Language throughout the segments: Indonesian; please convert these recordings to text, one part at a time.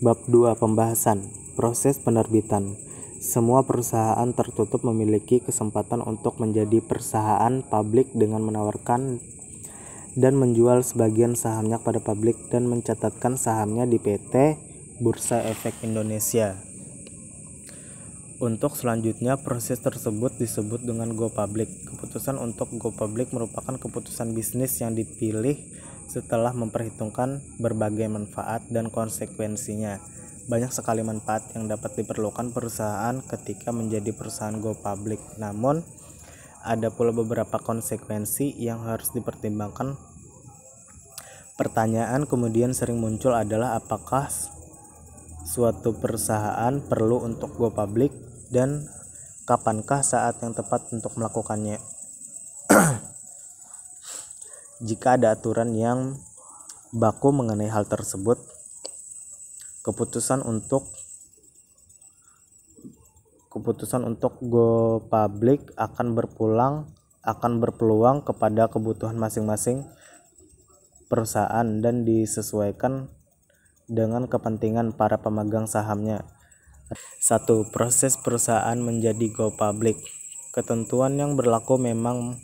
Bab 2. Pembahasan. Proses penerbitan. Semua perusahaan tertutup memiliki kesempatan untuk menjadi perusahaan publik dengan menawarkan dan menjual sebagian sahamnya kepada publik dan mencatatkan sahamnya di PT Bursa Efek Indonesia. Untuk selanjutnya, proses tersebut disebut dengan go public. Keputusan untuk go public merupakan keputusan bisnis yang dipilih setelah memperhitungkan berbagai manfaat dan konsekuensinya. Banyak sekali manfaat yang dapat diperlukan perusahaan ketika menjadi perusahaan go public. Namun, ada pula beberapa konsekuensi yang harus dipertimbangkan. Pertanyaan kemudian sering muncul adalah apakah suatu perusahaan perlu untuk go public dan kapankah saat yang tepat untuk melakukannya. Jika ada aturan yang baku mengenai hal tersebut, keputusan untuk go public akan berpeluang kepada kebutuhan masing-masing perusahaan dan disesuaikan dengan kepentingan para pemegang sahamnya. 1. Proses perusahaan menjadi go public. Ketentuan yang berlaku memang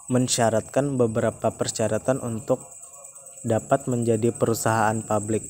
mensyaratkan beberapa persyaratan untuk dapat menjadi perusahaan publik.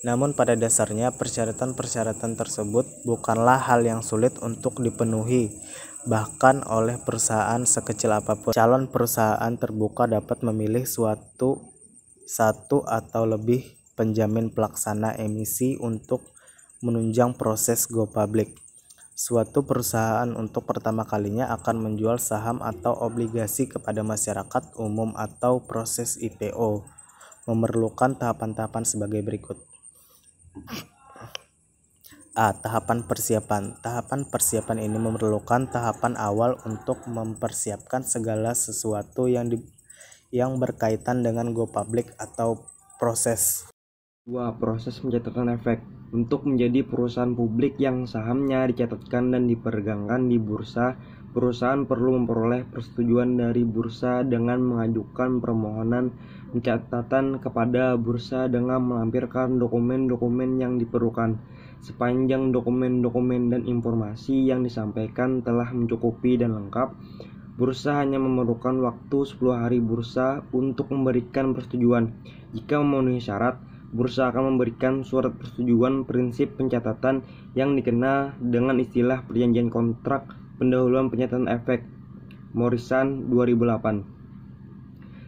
Namun pada dasarnya persyaratan-persyaratan tersebut bukanlah hal yang sulit untuk dipenuhi, bahkan oleh perusahaan sekecil apapun. Calon perusahaan terbuka dapat memilih satu atau lebih penjamin pelaksana emisi untuk menunjang proses go public. Suatu perusahaan untuk pertama kalinya akan menjual saham atau obligasi kepada masyarakat umum atau proses IPO memerlukan tahapan-tahapan sebagai berikut. A. Tahapan persiapan. Tahapan persiapan ini memerlukan tahapan awal untuk mempersiapkan segala sesuatu yang berkaitan dengan go public atau proses. 2. Proses pencatatan efek. Untuk menjadi perusahaan publik yang sahamnya dicatatkan dan diperdagangkan di bursa, perusahaan perlu memperoleh persetujuan dari bursa dengan mengajukan permohonan pencatatan kepada bursa dengan melampirkan dokumen-dokumen yang diperlukan. Sepanjang dokumen-dokumen dan informasi yang disampaikan telah mencukupi dan lengkap, bursa hanya memerlukan waktu 10 hari bursa untuk memberikan persetujuan. Jika memenuhi syarat, bursa akan memberikan surat persetujuan prinsip pencatatan yang dikenal dengan istilah perjanjian kontrak pendahuluan pencatatan efek Morrison 2008.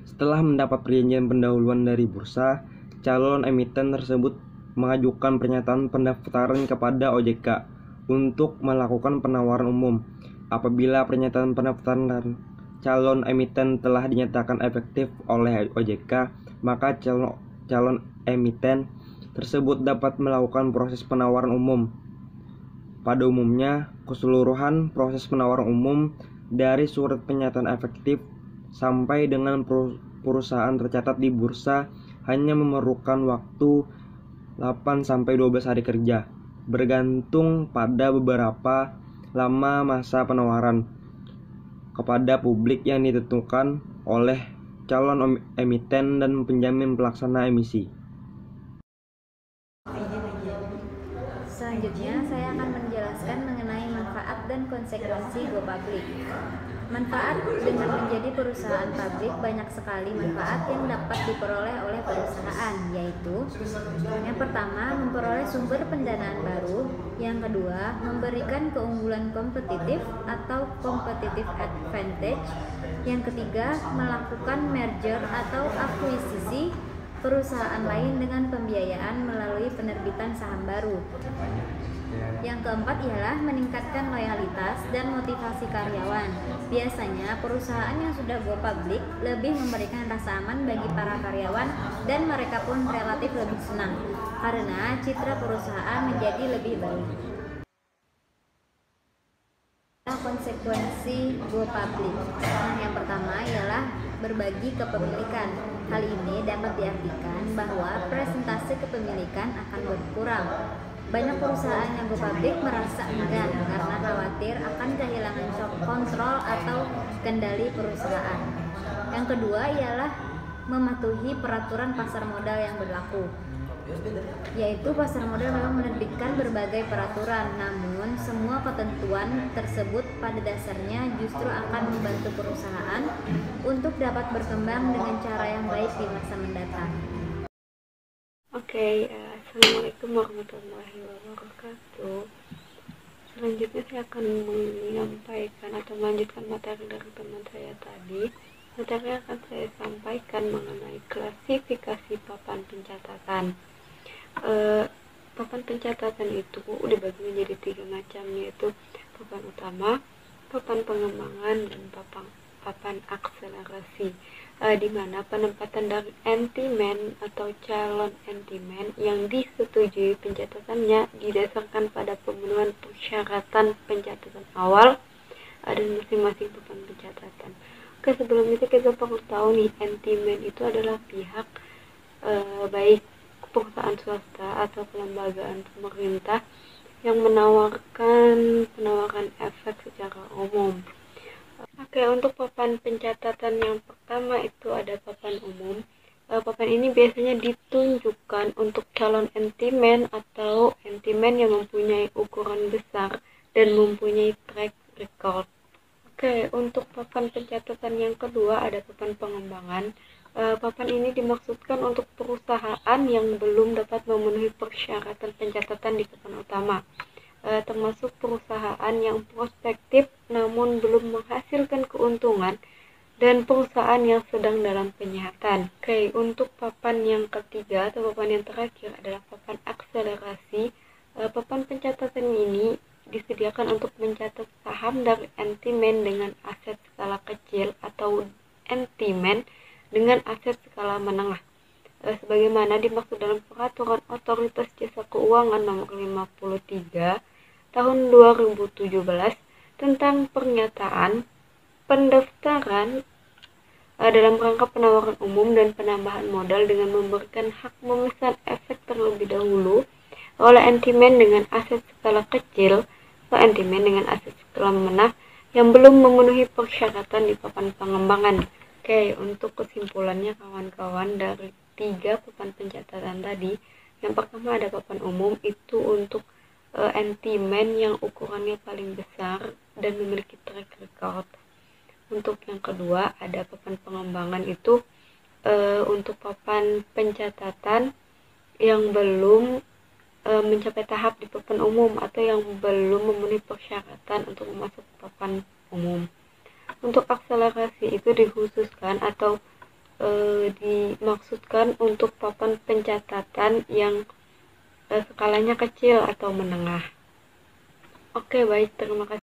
Setelah mendapat perjanjian pendahuluan dari bursa, calon emiten tersebut mengajukan pernyataan pendaftaran kepada OJK untuk melakukan penawaran umum. Apabila pernyataan pendaftaran calon emiten telah dinyatakan efektif oleh OJK, maka calon emiten tersebut dapat melakukan proses penawaran umum. Pada umumnya, keseluruhan proses penawaran umum dari surat pernyataan efektif sampai dengan perusahaan tercatat di bursa hanya memerlukan waktu 8-12 hari kerja, bergantung pada beberapa lama masa penawaran kepada publik yang ditentukan oleh calon emiten dan penjamin pelaksana emisi. Selanjutnya, saya akan menjelaskan mengenai manfaat dan konsekuensi go public. Manfaat dengan menjadi perusahaan publik, banyak sekali manfaat yang dapat diperoleh oleh perusahaan, yaitu yang pertama, memperoleh sumber pendanaan baru, yang kedua, memberikan keunggulan kompetitif atau competitive advantage, yang ketiga, melakukan merger atau akuisisi perusahaan lain dengan pembiayaan melalui penerbitan saham baru. Yang keempat ialah meningkatkan loyalitas dan motivasi karyawan. Biasanya perusahaan yang sudah go public lebih memberikan rasa aman bagi para karyawan dan mereka pun relatif lebih senang karena citra perusahaan menjadi lebih baik. Konsekuensi go public. Yang pertama ialah berbagi kepemilikan. Hal ini dapat diartikan bahwa presentase kepemilikan akan berkurang. Banyak perusahaan yang go public merasa enggan karena khawatir akan kehilangan kontrol atau kendali perusahaan. Yang kedua ialah mematuhi peraturan pasar modal yang berlaku. yaitu pasar modal memang menerbitkan berbagai peraturan, namun semua ketentuan tersebut pada dasarnya justru akan membantu perusahaan untuk dapat berkembang dengan cara yang baik di masa mendatang. Assalamualaikum warahmatullahi wabarakatuh. Selanjutnya saya akan menyampaikan atau melanjutkan materi dari teman saya tadi. Materi yang akan saya sampaikan mengenai klasifikasi papan pencatatan. Papan pencatatan itu dibagi menjadi 3 macam, yaitu papan utama, papan pengembangan, dan papan akselerasi, di mana penempatan dari entimen atau calon entimen yang disetujui pencatatannya didasarkan pada pemenuhan persyaratan pencatatan awal dan masing-masing papan pencatatan. Oke, sebelum itu kita perlu tahu nih, entimen itu adalah pihak baik perusahaan swasta atau kelembagaan pemerintah yang menawarkan penawaran efek secara umum. Oke, untuk papan pencatatan yang pertama itu ada papan umum. Papan ini biasanya ditunjukkan untuk calon entimen atau entimen yang mempunyai ukuran besar dan mempunyai track record. Oke, untuk papan pencatatan yang kedua ada papan pengembangan. Papan ini dimaksudkan untuk perusahaan yang belum dapat memenuhi persyaratan pencatatan di papan utama, termasuk perusahaan yang prospektif namun belum menghasilkan keuntungan dan perusahaan yang sedang dalam penyihatan. Oke, untuk papan yang ketiga atau papan yang terakhir adalah papan akselerasi. Papan pencatatan ini disediakan untuk mencatat saham dari entimen dengan aset skala kecil atau entimen dengan aset skala menengah, sebagaimana dimaksud dalam Peraturan Otoritas Jasa Keuangan Nomor 53 Tahun 2017 tentang pernyataan pendaftaran dalam rangka penawaran umum dan penambahan modal dengan memberikan hak memesan efek terlebih dahulu oleh entimen dengan aset skala kecil atau entimen dengan aset skala menengah yang belum memenuhi persyaratan di papan pengembangan. Oke, untuk kesimpulannya kawan-kawan dari 3 papan pencatatan tadi, yang pertama ada papan umum, itu untuk entimen yang ukurannya paling besar dan memiliki track record. Untuk yang kedua ada papan pengembangan, itu untuk papan pencatatan yang belum mencapai tahap di papan umum atau yang belum memenuhi persyaratan untuk masuk ke papan umum. Untuk akselerasi itu dikhususkan atau dimaksudkan untuk papan pencatatan yang skalanya kecil atau menengah. Oke, baik, terima kasih.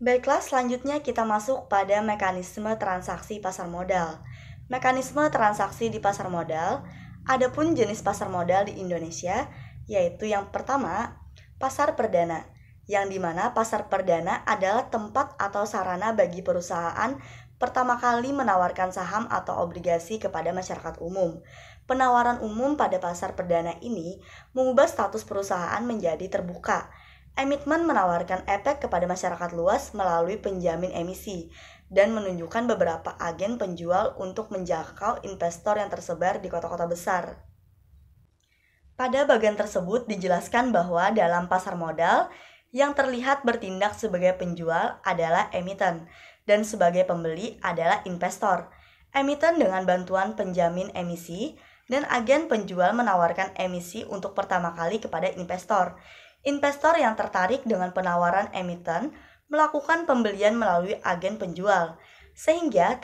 Baiklah, selanjutnya kita masuk pada mekanisme transaksi pasar modal. Mekanisme transaksi di pasar modal, adapun jenis pasar modal di Indonesia, yaitu yang pertama, pasar perdana, yang dimana pasar perdana adalah tempat atau sarana bagi perusahaan pertama kali menawarkan saham atau obligasi kepada masyarakat umum. Penawaran umum pada pasar perdana ini mengubah status perusahaan menjadi terbuka. Emitmen menawarkan efek kepada masyarakat luas melalui penjamin emisi dan menunjukkan beberapa agen penjual untuk menjangkau investor yang tersebar di kota-kota besar. Pada bagian tersebut dijelaskan bahwa dalam pasar modal, yang terlihat bertindak sebagai penjual adalah emiten, dan sebagai pembeli adalah investor. Emiten dengan bantuan penjamin emisi, dan agen penjual menawarkan emisi untuk pertama kali kepada investor. Investor yang tertarik dengan penawaran emiten melakukan pembelian melalui agen penjual, sehingga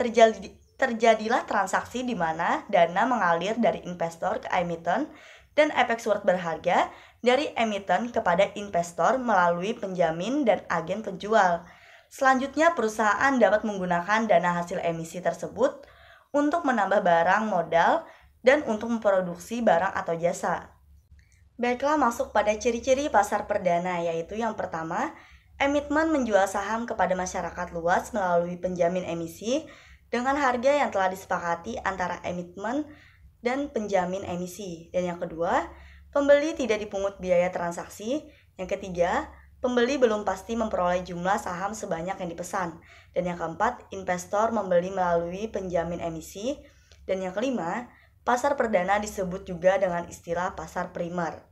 terjadilah transaksi di mana dana mengalir dari investor ke emiten dan efek surat berharga dari emiten kepada investor melalui penjamin dan agen penjual. Selanjutnya, perusahaan dapat menggunakan dana hasil emisi tersebut untuk menambah barang modal dan untuk memproduksi barang atau jasa. Baiklah, masuk pada ciri-ciri pasar perdana, yaitu yang pertama, emitmen menjual saham kepada masyarakat luas melalui penjamin emisi dengan harga yang telah disepakati antara emitmen dan penjamin emisi. Dan yang kedua, pembeli tidak dipungut biaya transaksi. Yang ketiga, pembeli belum pasti memperoleh jumlah saham sebanyak yang dipesan. Dan yang keempat, investor membeli melalui penjamin emisi. Dan yang kelima, Pasar perdana disebut juga dengan istilah pasar primer.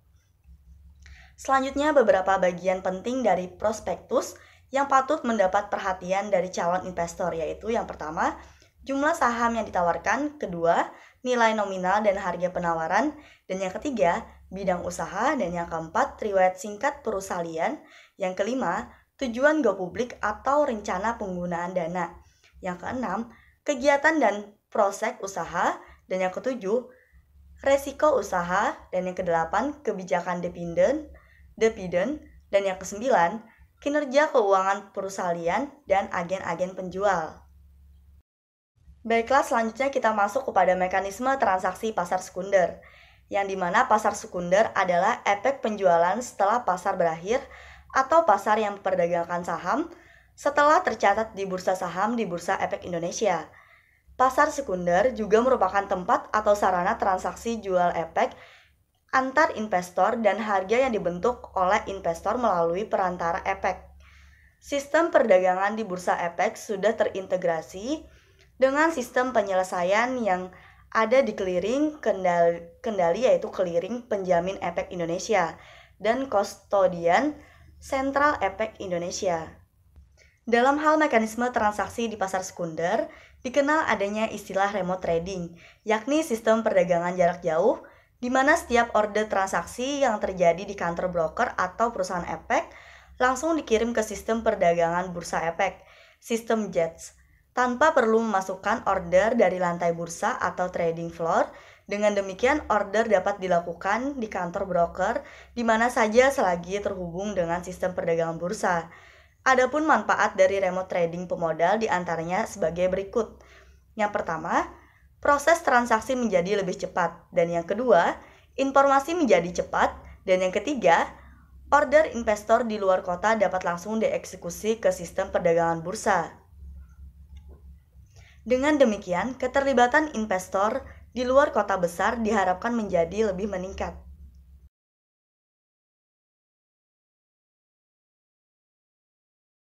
Selanjutnya beberapa bagian penting dari prospektus yang patut mendapat perhatian dari calon investor, yaitu yang pertama, jumlah saham yang ditawarkan, kedua, nilai nominal dan harga penawaran, dan yang ketiga, bidang usaha, dan yang keempat, riwayat singkat perusahaan, yang kelima, tujuan go publik atau rencana penggunaan dana, yang keenam, kegiatan dan proses usaha, dan yang ketujuh, resiko usaha, dan yang kedelapan, kebijakan dividen, dan yang kesembilan, kinerja keuangan perusahaan dan agen-agen penjual. Baiklah, selanjutnya kita masuk kepada mekanisme transaksi pasar sekunder, yang dimana pasar sekunder adalah efek penjualan setelah pasar berakhir atau pasar yang memperdagangkan saham setelah tercatat di bursa saham di Bursa Efek Indonesia. Pasar sekunder juga merupakan tempat atau sarana transaksi jual efek antar investor dan harga yang dibentuk oleh investor melalui perantara efek. Sistem perdagangan di Bursa Efek sudah terintegrasi dengan sistem penyelesaian yang ada di clearing kendali yaitu clearing penjamin efek Indonesia dan kustodian sentral efek Indonesia. Dalam hal mekanisme transaksi di pasar sekunder, dikenal adanya istilah remote trading, yakni sistem perdagangan jarak jauh, di mana setiap order transaksi yang terjadi di kantor broker atau perusahaan efek langsung dikirim ke sistem perdagangan bursa efek, sistem JETS, tanpa perlu memasukkan order dari lantai bursa atau trading floor. Dengan demikian, order dapat dilakukan di kantor broker di mana saja selagi terhubung dengan sistem perdagangan bursa. Adapun manfaat dari remote trading pemodal diantaranya sebagai berikut. Yang pertama, proses transaksi menjadi lebih cepat. Dan yang kedua, informasi menjadi cepat. Dan yang ketiga, order investor di luar kota dapat langsung dieksekusi ke sistem perdagangan bursa. Dengan demikian, keterlibatan investor di luar kota besar diharapkan menjadi lebih meningkat.